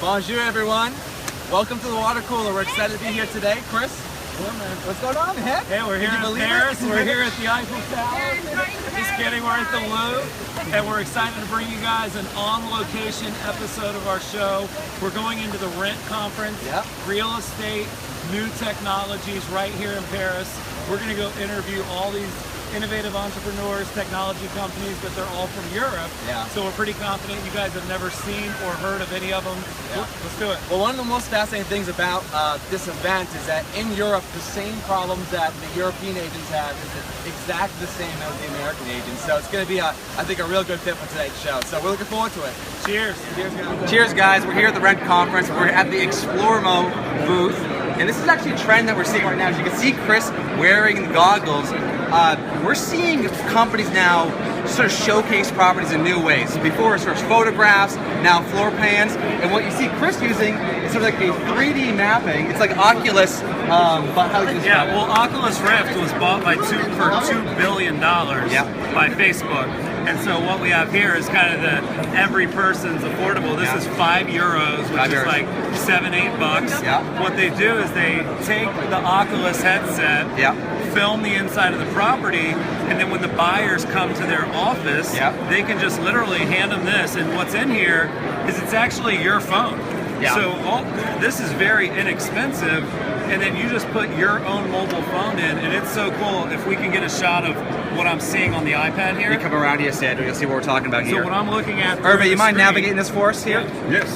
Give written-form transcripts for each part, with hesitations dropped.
Bonjour, everyone. Welcome to the water cooler. We're excited to be here today. Chris, what's going on, man? Hey, we're here in Paris. We're here at the Eiffel Tower. Just kidding, we're at the Louvre. And we're excited to bring you guys an on-location episode of our show. We're going into the Rent Conference, real estate, new technologies right here in Paris. We're going to go interview all these innovative entrepreneurs, technology companies, but they're all from Europe. So we're pretty confident you guys have never seen or heard of any of them. Let's do it. Well, one of the most fascinating things about this event is that in Europe, the same problems that the European agents have is exactly the same as the American agents. So it's going to be, I think, a real good fit for today's show. So we're looking forward to it. Cheers. Cheers, guys. Cheers, guys. We're here at the Rent Conference. We're at the Exploremo booth. And this is actually a trend that we're seeing right now. As you can see Chris wearing goggles. We're seeing companies now sort of showcase properties in new ways. Before it was sort of photographs, now floor plans, and what you see Chris using is sort of like a 3D mapping. It's like Oculus, but how do you describe it? Well, Oculus Rift was bought for $2 billion by Facebook. And so what we have here is kind of the every person's affordable. This is €5, which is like $7-8. What they do is they take the Oculus headset, film the inside of the property, and then when the buyers come to their office, they can just literally hand them this, and what's in here is it's actually your phone. So this is very inexpensive, and then you just put your own mobile phone in, and it's so cool. If we can get a shot of what I'm seeing on the iPad here. You come around here, Sandra, you'll see what we're talking about here. So what I'm looking at. Hervé, you mind navigating this for us here? Yes.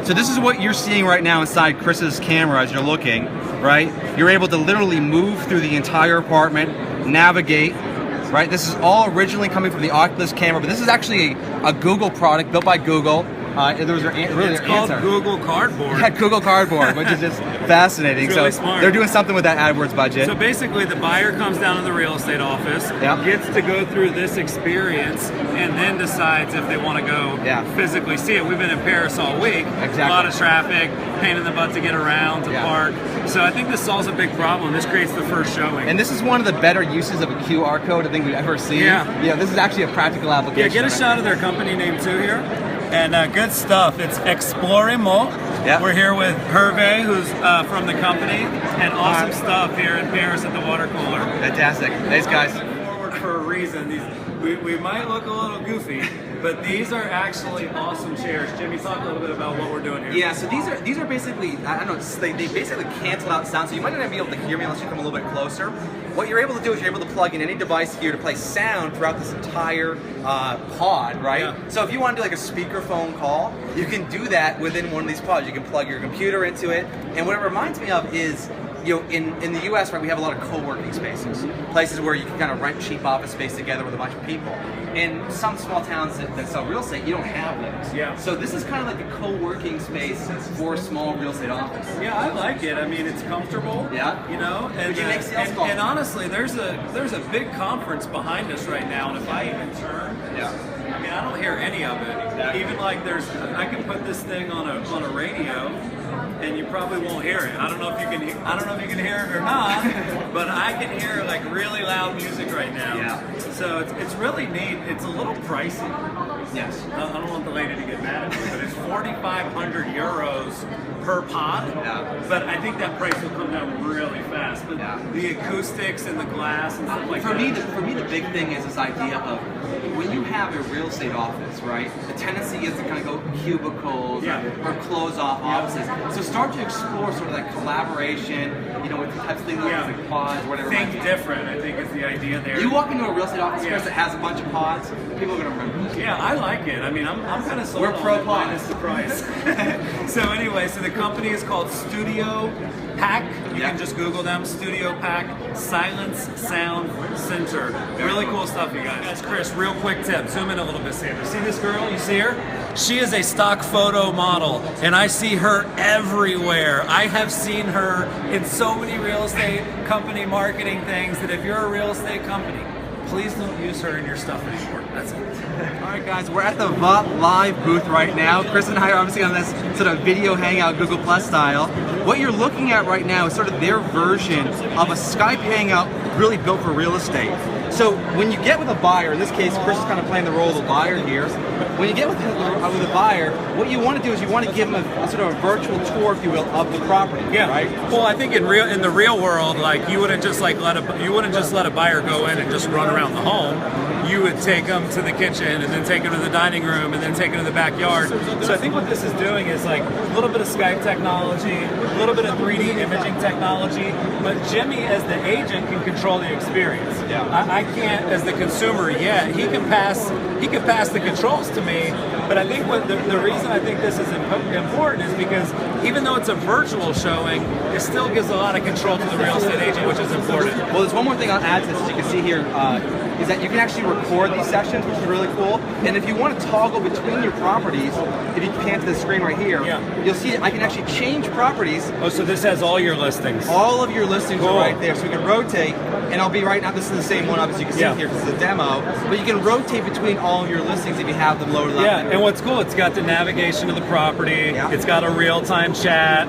So this is what you're seeing right now inside Chris's camera as you're looking, right? You're able to literally move through the entire apartment, navigate, right? This is all originally coming from the Oculus camera, but this is actually a Google product built by Google. It's called Google Cardboard. Yeah, Google Cardboard, which is just fascinating. It's really smart. They're doing something with that AdWords budget. So basically, the buyer comes down to the real estate office, gets to go through this experience, and then decides if they want to go physically see it. We've been in Paris all week. Exactly. A lot of traffic, pain in the butt to get around, to park. So I think this solves a big problem. This creates the first showing. And this is one of the better uses of a QR code I think we've ever seen. Yeah, this is actually a practical application. Yeah, get a shot of their company name too here. And good stuff. It's Exploremo. We're here with Hervé, who's from the company, and awesome stuff here in Paris at the water cooler. Fantastic. Thanks, guys. Forward for a reason. We might look a little goofy, but these are actually awesome chairs. Jimmy, talk a little bit about what we're doing here. Yeah, so these are basically, I don't know, they basically cancel out sound, so you might not be able to hear me unless you come a little bit closer. What you're able to do is you're able to plug in any device here to play sound throughout this entire pod, right? So if you want to do like a speakerphone call, you can do that within one of these pods. You can plug your computer into it, and what it reminds me of is, you know, in the US, right, we have a lot of co-working spaces, places where you can kind of rent cheap office space together with a bunch of people. In some small towns that sell real estate, you don't have those. So this is kind of like a co-working space for a small real estate office. Yeah, I like it. I mean, it's comfortable. You know, and honestly, there's a big conference behind us right now, and if I even turn, I mean, I don't hear any of it. Even like I can put this thing on a radio, and you probably won't hear it. I don't know if you can hear it or not, but I can hear like really loud music right now. So it's really neat. It's a little pricey. Yes. I don't want the lady to get mad at me, but it's 4,500 euros per pod. But I think that price will come down really fast. But the acoustics and the glass and stuff like that. For me, the big thing is this idea of when you have a real estate office, right? The tendency is to kind of go cubicles or close off offices. So start to explore sort of that collaboration, you know, with the types of things like pods, whatever. Think different, I think, is the idea there. You walk into a real estate office that has a bunch of pods, people are going to remember this. Yeah, I like it. I mean, I'm kind of sold. We're pro pod. Minus the price. So anyway, so the company is called Studio Pack. You can just Google them. Studio Pack Silence Sound Center. Really cool stuff, you guys. That's Chris. Real quick tip. Zoom in a little bit, Sandra. See this girl? You see her? She is a stock photo model, and I see her everywhere. I have seen her in so many real estate company marketing things that if you're a real estate company, please don't use her in your stuff anymore. That's it. All right, guys, we're at the VUT Live booth right now. Chris and I are obviously on this sort of video hangout, Google Plus style. What you're looking at right now is sort of their version of a Skype hangout really built for real estate. So when you get with a buyer, in this case, Chris is kind of playing the role of the buyer here. When you get with a buyer, what you want to do is you want to give them a sort of a virtual tour, if you will, of the property. Yeah. Right. Well, I think in the real world, like you wouldn't just let a buyer go in and just run around the home. You would take them to the kitchen, and then take them to the dining room, and then take them to the backyard. So I think what this is doing is like a little bit of Skype technology, a little bit of 3D imaging technology, but Jimmy, as the agent, can control the experience. Yeah. I can't, as the consumer, yet. He can pass the controls to me, but I think what the reason I think this is important is because even though it's a virtual showing, it still gives a lot of control to the real estate agent, which is important. Well, there's one more thing I'll add to this, as you can see here, is that you can actually record these sessions, which is really cool. And if you want to toggle between your properties, if you pan to the screen right here, you'll see I can actually change properties. Oh, so this has all your listings. All of your listings are right there, so we can rotate, and I'll be right now, this is the same one, obviously you can see here, because it's a demo, but you can rotate between all of your listings if you have them lower level. Yeah, and what's cool, it's got the navigation of the property, it's got a real-time chat.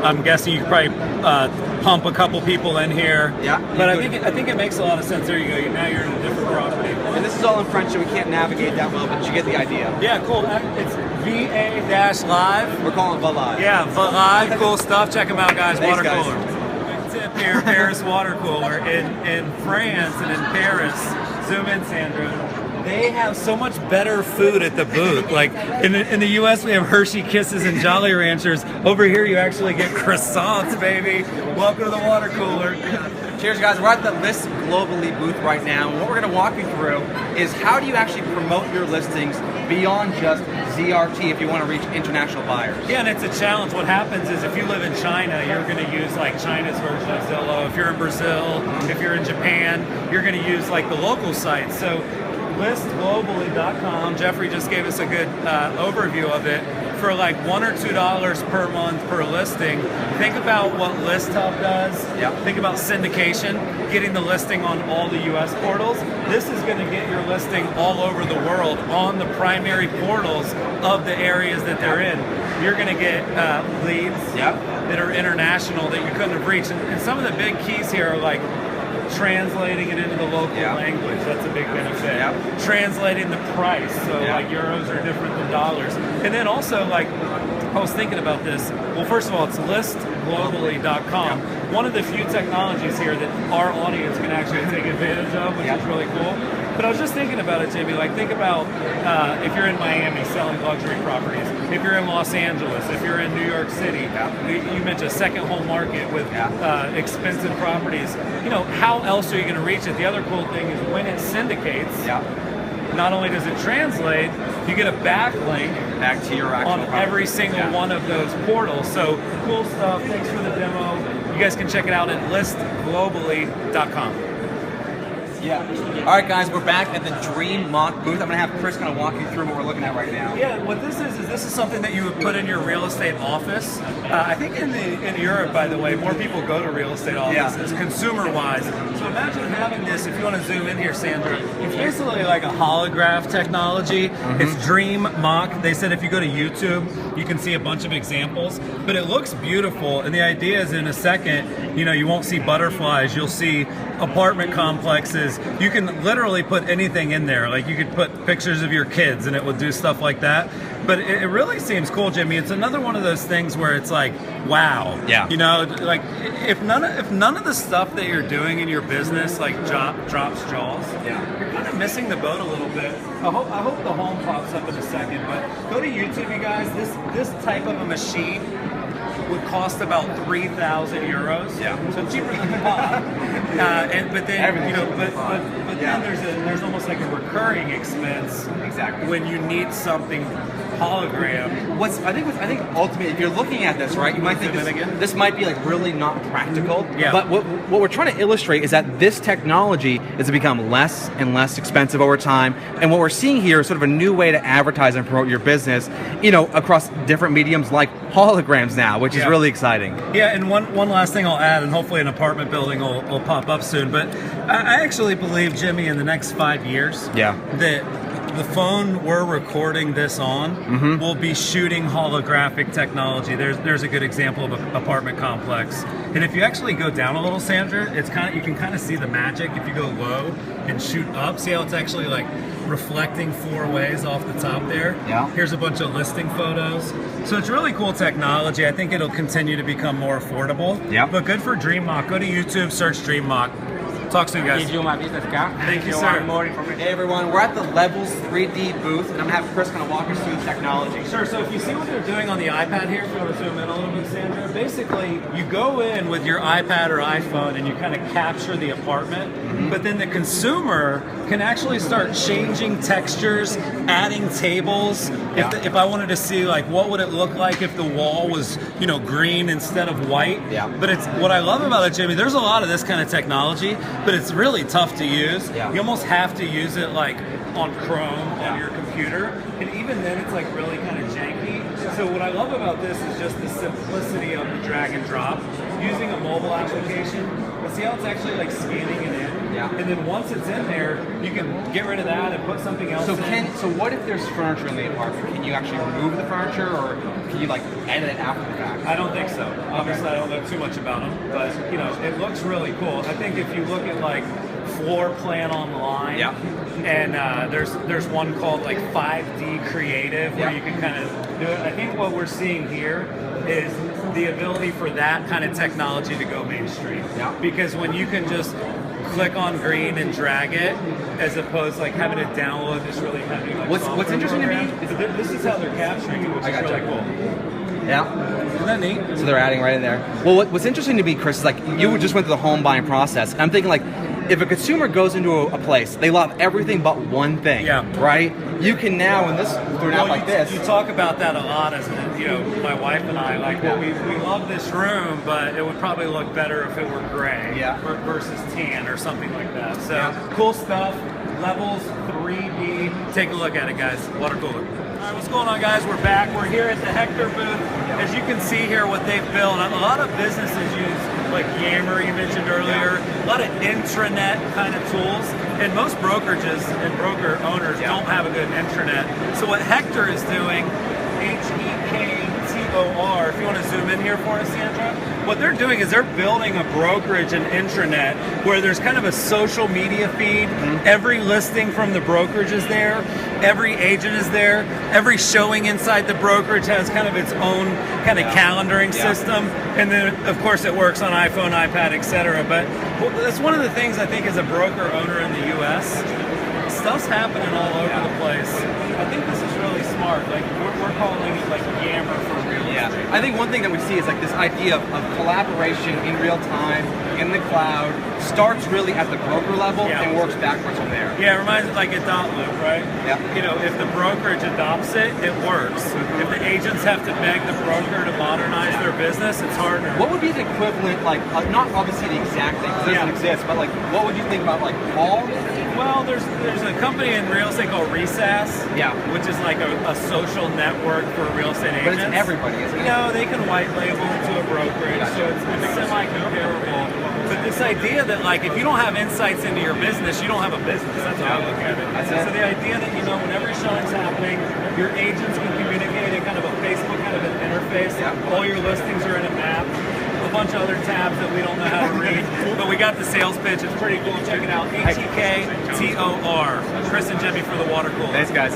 I'm guessing you could probably pump a couple people in here. Yeah. But I think it makes a lot of sense. There you go. Now you're in a different property. And this is all in French, so we can't navigate that well, but you get the idea. Yeah, cool. It's VA-Live. We're calling it VA-Live. Yeah, VA-Live. Cool stuff. Check them out, guys. Thanks, Water guys. cooler. Big tip here, Paris water cooler. In France and in Paris, zoom in, Sandra. They have so much better food at the booth. Like in the U.S., we have Hershey Kisses and Jolly Ranchers. Over here, you actually get croissants, baby. Welcome to the water cooler. Cheers, guys. We're at the List Globally booth right now, and what we're going to walk you through is how do you actually promote your listings beyond just ZRT if you want to reach international buyers. Yeah, and it's a challenge. What happens is if you live in China, you're going to use like China's version of Zillow. If you're in Brazil, if you're in Japan, you're going to use like the local sites. So listglobally.com. Jeffrey just gave us a good overview of it. For like $1 or $2 per month per listing, think about what ListHub does. Think about syndication, getting the listing on all the U.S. portals. This is going to get your listing all over the world on the primary portals of the areas that they're in. You're going to get leads that are international that you couldn't have reached. And some of the big keys here are like translating it into the local language. That's a big benefit. Translating the price, so like euros are different than dollars. And then also, like, I was thinking about this. Well, first of all, it's listglobally.com. One of the few technologies here that our audience can actually take advantage of, which is really cool. But I was just thinking about it, Jimmy. Like, think about if you're in Miami selling luxury properties, if you're in Los Angeles, if you're in New York City, you mentioned a second home market with expensive properties. You know, how else are you going to reach it? The other cool thing is when it syndicates, not only does it translate, you get a backlink back to your actual on every single one of those portals. So cool stuff. Thanks for the demo. You guys can check it out at listglobally.com. All right, guys, we're back at the Dream Mock booth. I'm going to have Chris kind of walk you through what we're looking at right now. Yeah, what this is something that you would put in your real estate office. I think in Europe, by the way, more people go to real estate offices, consumer-wise. So imagine having this, if you want to zoom in here, Sandra, it's basically like a holograph technology. It's Dream Mock. They said if you go to YouTube, you can see a bunch of examples, but it looks beautiful, and the idea is in a second, you know, you won't see butterflies, you'll see apartment complexes. You can literally put anything in there. Like you could put pictures of your kids and it would do stuff like that. But it really seems cool, Jimmy. It's another one of those things where it's like, wow. Yeah. You know, like if none of the stuff that you're doing in your business like drops jaws, you're kind of missing the boat a little bit. I hope the home pops up in a second, but go to YouTube, you guys. This type of a machine would cost about 3,000 euros. So cheaper than pop. But then then there's almost like a recurring expense. When you need something hologram. I think ultimately, if you're looking at this, right, you might think this might be like really not practical. But what we're trying to illustrate is that this technology is to become less and less expensive over time. And what we're seeing here is sort of a new way to advertise and promote your business, you know, across different mediums like holograms now, which is really exciting. Yeah, and one last thing I'll add, and hopefully an apartment building will pop up soon, but I actually believe, Jimmy, in the next 5 years, that the phone we're recording this on will be shooting holographic technology. There's a good example of an apartment complex. And if you actually go down a little, Sandra, it's kind of, you can kind of see the magic if you go low and shoot up. See how it's actually like reflecting 4 ways off the top there? Yeah. Here's a bunch of listing photos. So it's really cool technology. I think it'll continue to become more affordable. Yeah. But good for DreamMock. Go to YouTube, search DreamMock. Talk soon, guys. Give you my business card. Thank you, If sir. want more information. Hey everyone, we're at the Levels 3D booth, and I'm gonna have Chris kind of walk us through the technology. Sure, so if you see what they're doing on the iPad here, if you want to zoom in a little bit, Sandra, basically you go in with your iPad or iPhone and you kind of capture the apartment, but then the consumer can actually start changing textures, adding tables. Yeah. If I wanted to see like what would it look like if the wall was, you know, green instead of white. Yeah. But it's what I love about it, Jimmy, there's a lot of this kind of technology, but it's really tough to use. Yeah. You almost have to use it like on Chrome on your computer, and even then it's like really kind of janky. So what I love about this is just the simplicity of the drag and drop, using a mobile application. But see how it's actually like scanning it in? Yeah. And then once it's in there, you can get rid of that and put something else So in. so what if there's furniture in the apartment? Can you actually remove the furniture, or can you like edit it after the fact? I don't think so. Obviously, I don't know too much about them, but you know, it looks really cool. I think if you look at like Floor Plan Online, Yeah. and there's one called like 5D Creative where Yeah. you can kind of do it. I think what we're seeing here is the ability for that kind of technology to go mainstream. Yeah. Because when you can just click on green and drag it, as opposed to like having to download this really heavy like What's software interesting to me program. is- So this is how they're capturing it, which I is gotcha. really cool. Yeah. Isn't that neat? So they're adding right in there. Well, what's interesting to me, Chris, is like you just went through the home buying process. And I'm thinking like, if a consumer goes into a place, they love everything but one thing. Yeah. Right? You can now, in this, through an app like this. You talk about that a lot, as you know, my wife and I, like, well, we love this room, but it would probably look better if it were gray Yeah. versus tan or something like that. So Yeah. cool stuff. Levels 3D. Take a look at it, guys. Water cooler. All right, what's going on, guys? We're back. We're here at the Hector booth. As you can see here, what they've built, a lot of businesses use like Yammer, you mentioned earlier, a lot of intranet kind of tools, and most brokerages and broker owners don't have a good intranet. So what Hector is doing, Hektor, if you want to zoom in here for us, Sandra, what they're doing is they're building a brokerage and intranet where there's kind of a social media feed. Every listing from the brokerage is there. Every agent is there. Every showing inside the brokerage has kind of its own kind of calendaring system. And then, of course, it works on iPhone, iPad, etc. But that's one of the things I think as a broker owner in the U.S., stuff's happening all over the place. I think this is really smart. Like, we're calling it like Yammer for real estate. Yeah, I think one thing that we see is like this idea of collaboration in real time, in the cloud, starts really at the broker level and works backwards from there. Yeah, it reminds me like a dot loop, right? Yeah. You know, if the brokerage adopts it, it works. If the agents have to beg the broker to modernize their business, it's harder. What would be the equivalent, like, not obviously the exact thing, because it doesn't exist, but like, what would you think about like Paul? Well, there's a company in real estate called Resas, which is like a social network for real estate agents. But it's everybody, isn't it? No, they can white label to a brokerage, so it's semi-comparable. But this idea that like if you don't have insights into your business, you don't have a business. That's how I look at it. So the idea that you know whenever showing's happening, your agents can communicate in kind of a Facebook kind of an interface. All your listings are in a map. A bunch of other tabs that we don't know how to read, but we got the sales pitch. It's pretty cool. Check it out. Hektor. Chris and Jimmy for the water cooler. Thanks, guys.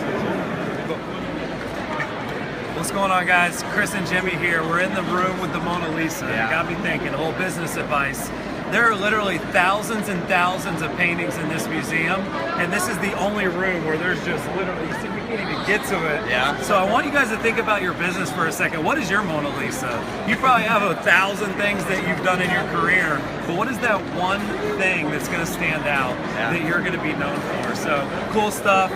What's going on, guys? Chris and Jimmy here. We're in the room with the Mona Lisa. Yeah. You got me thinking. Whole business advice. There are literally thousands and thousands of paintings in this museum, and this is the only room where there's just literally, you see, we can't even get to it. Yeah. So I want you guys to think about your business for a second. What is your Mona Lisa? You probably have 1,000 things that you've done in your career, but what is that one thing that's going to stand out that you're going to be known for? So cool stuff.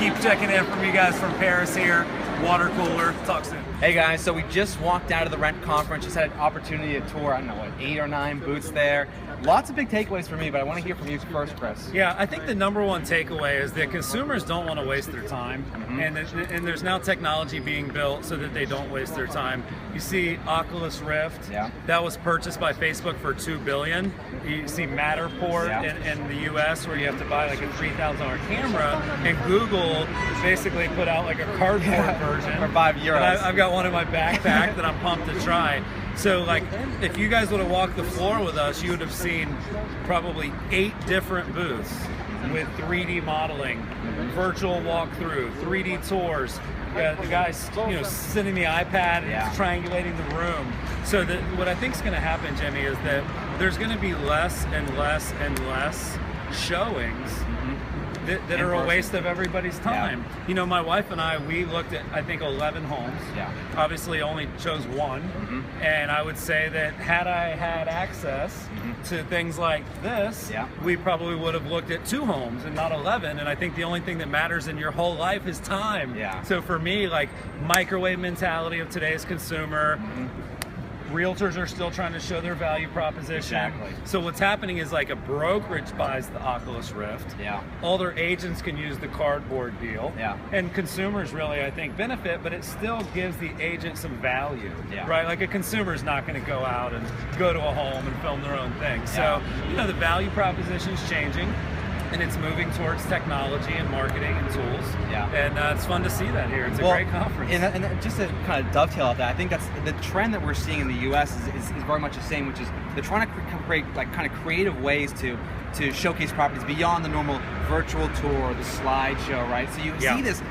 Keep checking in from you guys from Paris here. Water cooler. Talk soon. Hey guys, so we just walked out of the Rent conference, just had an opportunity to tour, I don't know, what, 8 or 9 booths there. Lots of big takeaways for me, but I want to hear from you first, Chris. Yeah, I think the number one takeaway is that consumers don't want to waste their time, and there's now technology being built so that they don't waste their time. You see Oculus Rift, that was purchased by Facebook for $2 billion. You see Matterport in the US where you have to buy like a $3,000 camera, and Google basically put out like a cardboard version. For €5. And I've got one in my backpack that I'm pumped to try. So like, if you guys would have walked the floor with us, you would have seen probably 8 different booths with 3D modeling, virtual walkthrough, 3D tours. The guys, sending the iPad and triangulating the room. So that what I think is going to happen, Jimmy, is that there's going to be less and less and less showings that are a waste of everybody's time. Yeah. My wife and I, we looked at, I think, 11 homes. Yeah. Obviously only chose one. And I would say that had I had access to things like this, we probably would have looked at 2 homes and not 11. And I think the only thing that matters in your whole life is time. Yeah. So for me, like, microwave mentality of today's consumer, realtors are still trying to show their value proposition. Exactly. So what's happening is, like, a brokerage buys the Oculus Rift. Yeah. All their agents can use the cardboard deal. Yeah. And consumers really, I think, benefit, but it still gives the agent some value. Yeah. Right? Like, a consumer's not going to go out and go to a home and film their own thing. So, the value proposition's changing. And it's moving towards technology and marketing and tools. Yeah. And it's fun to see that here. It's a great conference. And just to kind of dovetail off that, I think that's the trend that we're seeing in the U.S. is very much the same, which is they're trying to create like kind of creative ways to showcase properties beyond the normal virtual tour, the slideshow, right? So you see this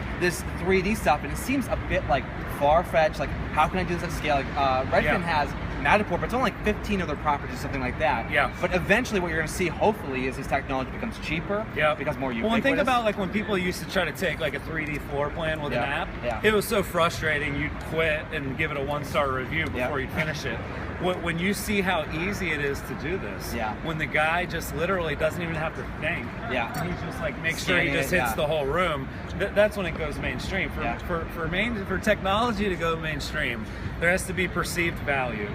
3D stuff, and it seems a bit like far-fetched. Like, how can I do this at scale? Like Redfin has Matterport, but it's only like 15 other properties, something like that. Yeah. But eventually, what you're going to see, hopefully, is this technology becomes cheaper. Becomes more ubiquitous. Well, and think about like when people used to try to take like a 3D floor plan with an app. It was so frustrating. You'd quit and give it a 1-star review before you'd finish it. When you see how easy it is to do this, when the guy just literally doesn't even have to think, he just like makes sure he just hits the whole room. That's when it goes mainstream. For technology to go mainstream, there has to be perceived value,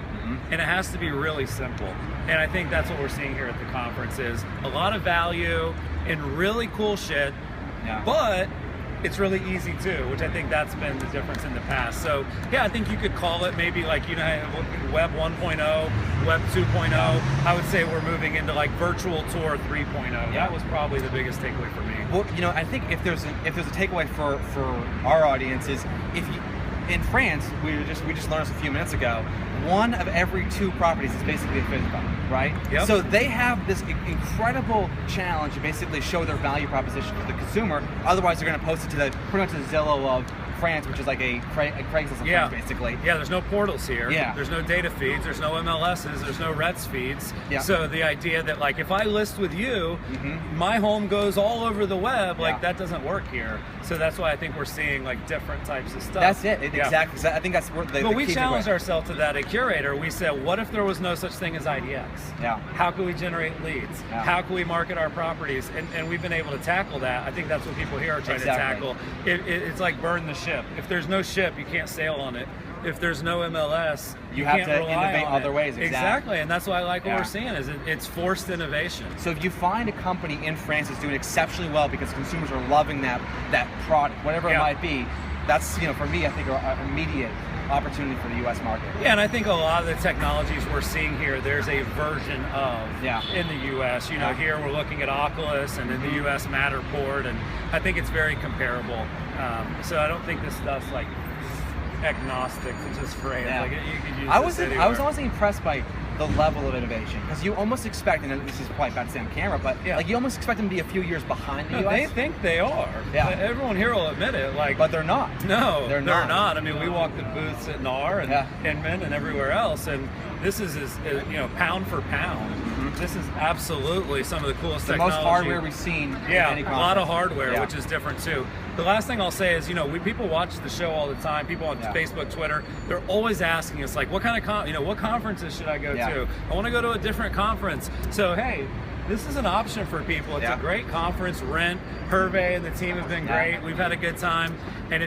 and it has to be really simple. And I think that's what we're seeing here at the conference is a lot of value and really cool shit, but it's really easy too, which I think that's been the difference in the past. So I think you could call it maybe like, Web 1.0, Web 2.0. I would say we're moving into like virtual tour 3.0. That was probably the biggest takeaway for me. Well, I think if there's a takeaway for our audience is in France, we just learned this a few minutes ago, 1 of every 2 properties is basically a FSBO, right? Yep. So they have this incredible challenge to basically show their value proposition to the consumer. Otherwise, they're going to post it to pretty much the Zillow of France, which is like a Craigslist of France, basically. Yeah, there's no portals here. Yeah. There's no data feeds. There's no MLSs. There's no RETS feeds. Yeah. So the idea that like if I list with you, my home goes all over the web, like that doesn't work here. So that's why I think we're seeing like different types of stuff. That's it. Exactly. So I think that's where But we challenged ourselves to that at Curator. We said, what if there was no such thing as IDX? Yeah. How can we generate leads? Yeah. How can we market our properties? And we've been able to tackle that. I think that's what people here are trying to tackle. It's like burn the ship. If there's no ship, you can't sail on it. If there's no MLS, you have can't to rely innovate on other ways. Exactly, and that's why I like what we're seeing is it's forced innovation. So if you find a company in France that's doing exceptionally well because consumers are loving that product, whatever it might be, that's for me I think an immediate opportunity for the U.S. market. Yeah, and I think a lot of the technologies we're seeing here, there's a version of in the U.S. Here we're looking at Oculus, and in the U.S. Matterport, and I think it's very comparable. So I don't think this stuff's like agnostic to just phrase. Like you could use I was honestly impressed by the level of innovation because you almost expect, and this is probably bad to say on camera, but like you almost expect them to be a few years behind the US. They think they are. Yeah. Everyone here will admit it. But they're not. No, they're not. I mean, we walk the booths at NAR and Inman and everywhere else, and this is pound for pound. This is absolutely some of the coolest technology. The most hardware we've seen. A lot of hardware, which is different too. The last thing I'll say is, people watch the show all the time. People on Facebook, Twitter, they're always asking us like, what kind of what conferences should I go to? I want to go to a different conference. So hey, this is an option for people. It's a great conference. Rent, Hervé and the team have been great. We've had a good time. And